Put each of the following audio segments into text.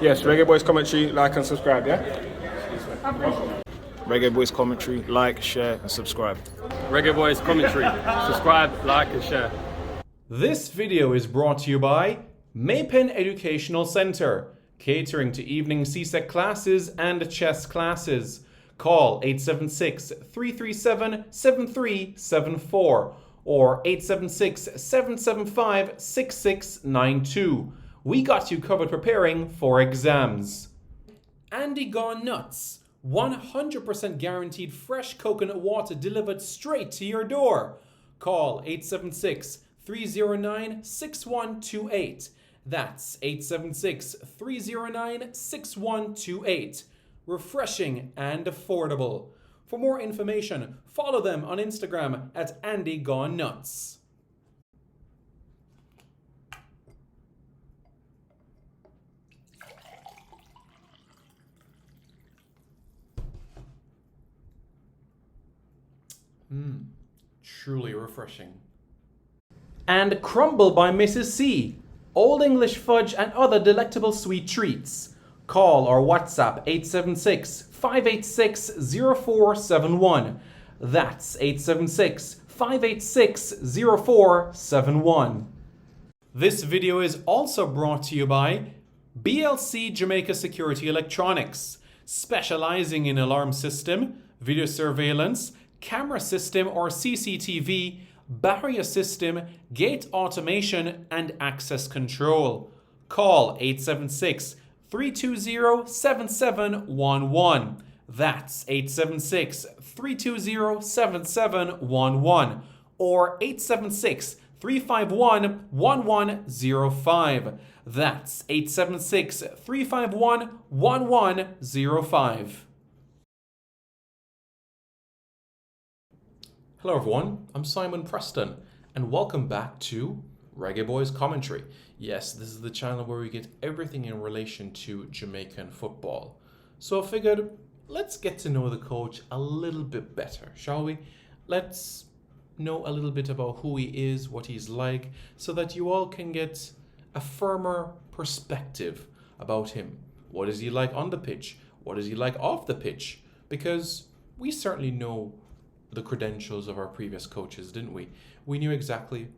Yes, Reggae Boys commentary, like and subscribe, yeah? Reggae Boys commentary, like, share and subscribe. Reggae Boys commentary, subscribe, like and share. This video is brought to you by Maypen Educational Centre, catering to evening CSEC classes and chess classes. Call 876-337-7374 or 876-775-6692. We got you covered preparing for exams. Andy Gone Nuts. 100% guaranteed fresh coconut water delivered straight to your door. Call 876-309-6128. That's 876-309-6128. Refreshing and affordable. For more information, follow them on Instagram at Andy Gone Nuts. Truly refreshing. And Crumble by Mrs. C. Old English fudge and other delectable sweet treats. Call or WhatsApp 876-586-0471. That's 876-586-0471. This video is also brought to you by BLC Jamaica Security Electronics, specializing in alarm system, video surveillance, camera system or CCTV, barrier system, gate automation and access control. Call 876-320-7711. That's 876-320-7711 or 876-351-1105. That's 876-351-1105. Hello everyone, I'm Simon Preston and welcome back to Reggae Boys Commentary. Yes, this is the channel where we get everything in relation to Jamaican football. So I figured, let's get to know the coach a little bit better, shall we? Let's know a little bit about who he is, what he's like, so that you all can get a firmer perspective about him. What is he like on the pitch? What is he like off the pitch? Because we certainly know the credentials of our previous coaches, didn't we? We knew exactly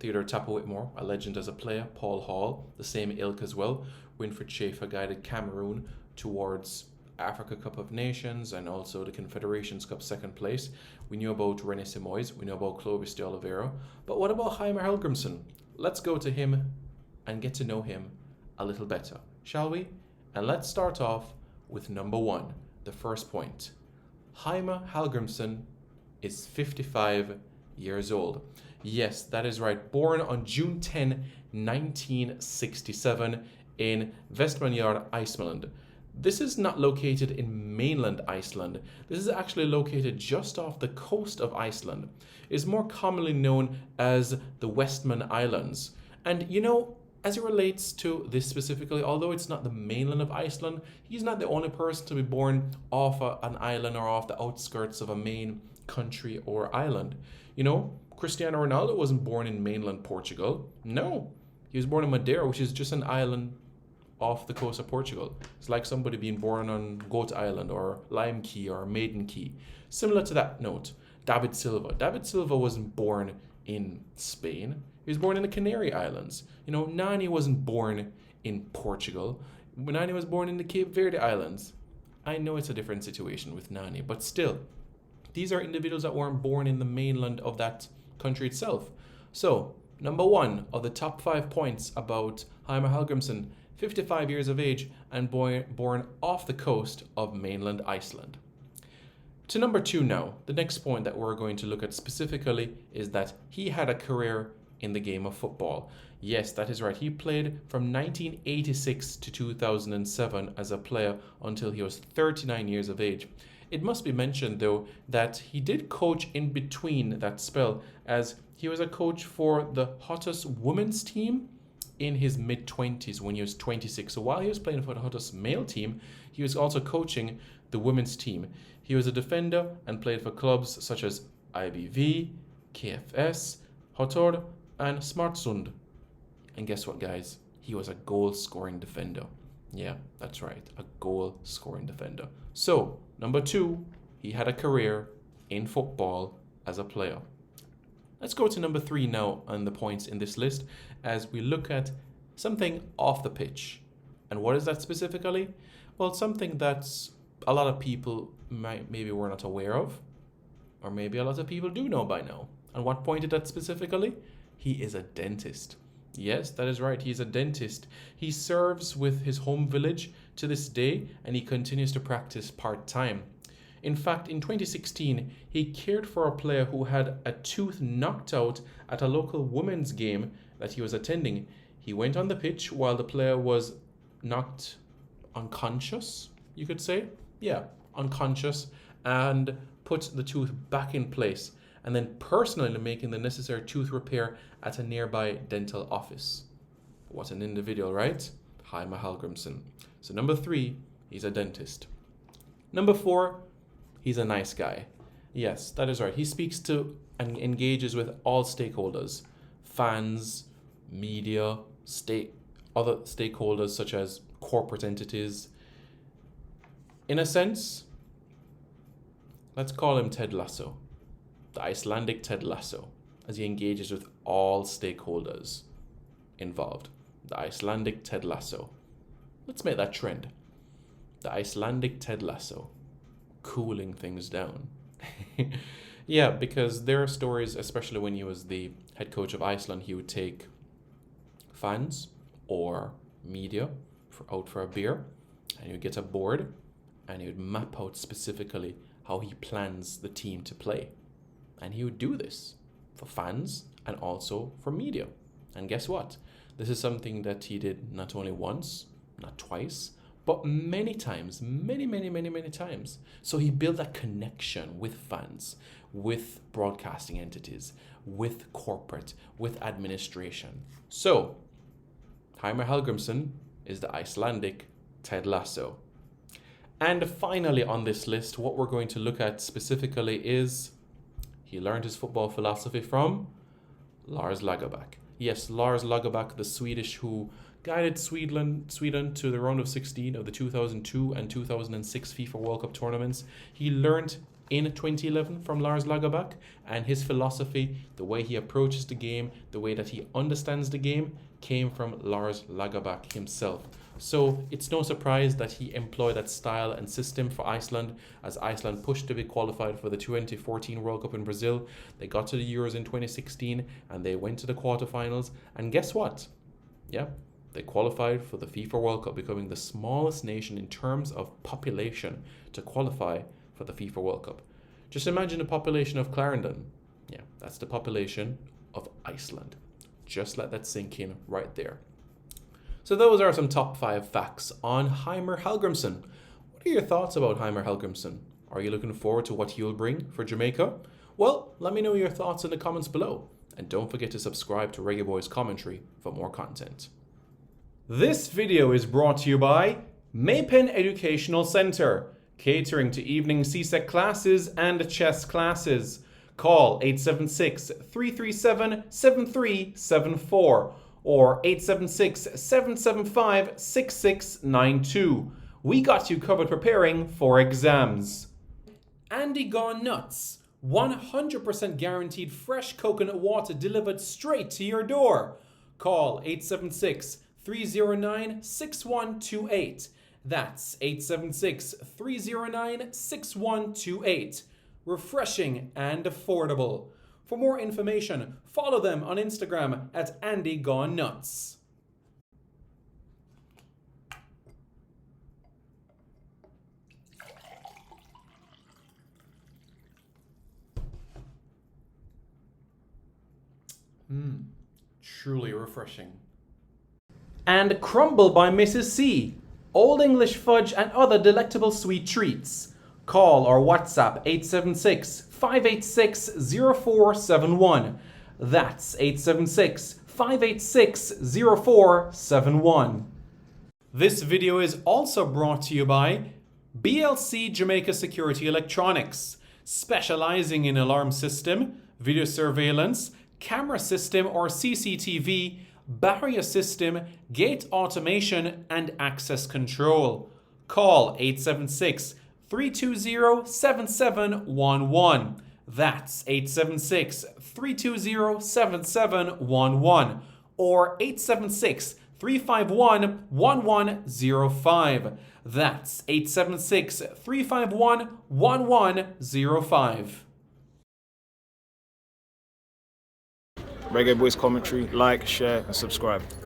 Theodore Tappa Whitmore, a legend as a player, Paul Hall, the same ilk as well. Winfred Schaefer guided Cameroon towards Africa Cup of Nations and also the Confederations Cup second place. We knew about René Simoes, we knew about Clovis de Oliveira. But what about Heimir Halgrimsson? Let's go to him and get to know him a little better, shall we? And let's start off with number one, the first point. Heimir Halgrimsson is 55 years old. Yes, that is right. Born on June 10, 1967 in Vestmannaeyjar, Iceland. This is not located in mainland Iceland. This is actually located just off the coast of Iceland. It is more commonly known as the Westman Islands. And you know, as it relates to this specifically, although it's not the mainland of Iceland, he's not the only person to be born off an island or off the outskirts of a main country or island. You know, Cristiano Ronaldo wasn't born in mainland Portugal. No, he was born in Madeira, which is just an island off the coast of Portugal. It's like somebody being born on Goat Island or Lime Key or Maiden Key. Similar to that note, David Silva. David Silva wasn't born in Spain. He was born in the Canary Islands. You know, Nani wasn't born in Portugal. Nani was born in the Cape Verde Islands. I know it's a different situation with Nani, but still, these are individuals that weren't born in the mainland of that country itself. So, number one of the top 5 points about Heimir Halgrimsson, 55 years of age and born off the coast of mainland Iceland. To number 2 now, the next point that we're going to look at specifically is that he had a career in the game of football. Yes, that is right. He played from 1986 to 2007 as a player until he was 39 years of age. It must be mentioned, though, that he did coach in between that spell, as he was a coach for the Hottest women's team in his mid-20s when he was 26. So while he was playing for the Hottest male team, he was also coaching the women's team. He was a defender and played for clubs such as IBV, KFS, Hotor, and Smartsund. And guess what, guys? He was a goal-scoring defender. Yeah, that's right. A goal scoring defender. So, number 2, he had a career in football as a player. Let's go to number 3 now on the points in this list as we look at something off the pitch. And what is that specifically? Well, something that's a lot of people maybe were not aware of, or maybe a lot of people do know by now. And what point is that specifically? He is a dentist. Yes, that is right. He's a dentist. He serves with his home village to this day, and he continues to practice part-time. In fact, in 2016, he cared for a player who had a tooth knocked out at a local women's game that he was attending. He went on the pitch while the player was knocked unconscious, you could say. Yeah, unconscious, and put the tooth back in place, and then personally making the necessary tooth repair at a nearby dental office. What an individual, right? Heimir Halgrimsson. So number 3, he's a dentist. Number 4, he's a nice guy. Yes, that is right. He speaks to and engages with all stakeholders, fans, media, other stakeholders such as corporate entities. In a sense, let's call him Ted Lasso, the Icelandic Ted Lasso, as he engages with all stakeholders involved. The Icelandic Ted Lasso. Let's make that trend. The Icelandic Ted Lasso. Cooling things down. Yeah, because there are stories, especially when he was the head coach of Iceland, he would take fans or media out for a beer, and he would get a board and he would map out specifically how he plans the team to play. And he would do this for fans and also for media. And guess what? This is something that he did not only once, not twice, but many times, many times. So he built a connection with fans, with broadcasting entities, with corporate, with administration. So, Heimir Halgrimsson is the Icelandic Ted Lasso. And finally on this list, what we're going to look at specifically is he learned his football philosophy from Lars Lagerbäck. Yes, Lars Lagerbäck, the Swedish who guided Sweden to the round of 16 of the 2002 and 2006 FIFA World Cup tournaments. He learned in 2011 from Lars Lagerbäck, and his philosophy, the way he approaches the game, the way that he understands the game, came from Lars Lagerbäck himself. So it's no surprise that he employed that style and system for Iceland as Iceland pushed to be qualified for the 2014 World Cup in Brazil. They got to the Euros in 2016 and they went to the quarterfinals. And guess what? Yeah, they qualified for the FIFA World Cup, becoming the smallest nation in terms of population to qualify for the FIFA World Cup. Just imagine the population of Clarendon. Yeah, that's the population of Iceland. Just let that sink in right there. So those are some top 5 facts on Heimir Halgrimsson. What are your thoughts about Heimir Halgrimsson? Are you looking forward to what he'll bring for Jamaica? Well, let me know your thoughts in the comments below. And don't forget to subscribe to Reggae Boys Commentary for more content. This video is brought to you by Maypen Educational Centre, catering to evening CSEC classes and chess classes. Call 876-337-7374 or 876-775-6692. We got you covered preparing for exams. Andy Gone Nuts. 100% guaranteed fresh coconut water delivered straight to your door. Call 876-309-6128. That's 876-309-6128. Refreshing and affordable. For more information, follow them on Instagram at Andy Gone Nuts. Truly refreshing. And Crumble by Mrs. C. Old English fudge and other delectable sweet treats. Call or WhatsApp 876-586-0471. That's 876-586-0471. This video is also brought to you by BLC Jamaica Security Electronics, specializing in alarm system, video surveillance, camera system or CCTV, barrier system, gate automation, and access control. Call 876 320 7711. That's 876 320 7711 or 876 351 1105. That's 876 351 1105. Reggae Boys Commentary, like, share, and subscribe.